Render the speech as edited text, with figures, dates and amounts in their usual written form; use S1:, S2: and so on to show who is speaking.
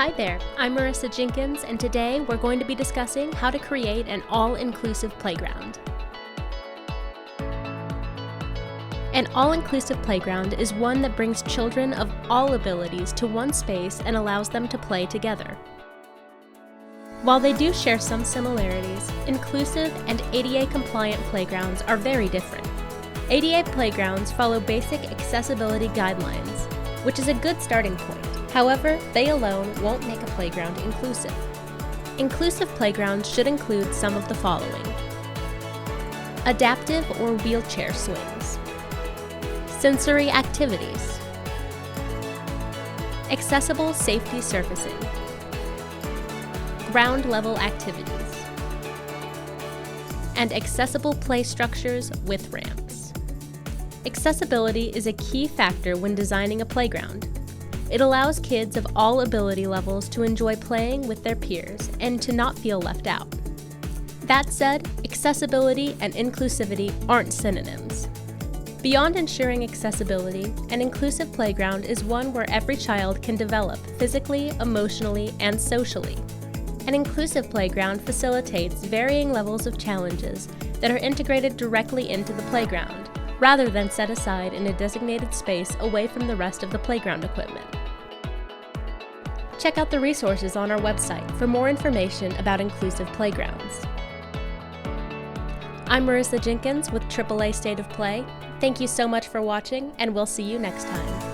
S1: Hi there, I'm Marisa Jenkins, and today we're going to be discussing how to create an all-inclusive playground. An all-inclusive playground is one that brings children of all abilities to one space and allows them to play together. While they do share some similarities, inclusive and ADA-compliant playgrounds are very different. ADA playgrounds follow basic accessibility guidelines, which is a good starting point. However, they alone won't make a playground inclusive. Inclusive playgrounds should include some of the following: adaptive or wheelchair swings, sensory activities, accessible safety surfacing, ground level activities, and accessible play structures with ramps. Accessibility is a key factor when designing a playground. It allows kids of all ability levels to enjoy playing with their peers and to not feel left out. That said, accessibility and inclusivity aren't synonyms. Beyond ensuring accessibility, an inclusive playground is one where every child can develop physically, emotionally, and socially. An inclusive playground facilitates varying levels of challenges that are integrated directly into the playground, rather than set aside in a designated space away from the rest of the playground equipment. Check out the resources on our website for more information about inclusive playgrounds. I'm Marisa Jenkins with AAA State of Play. Thank you so much for watching, and we'll see you next time.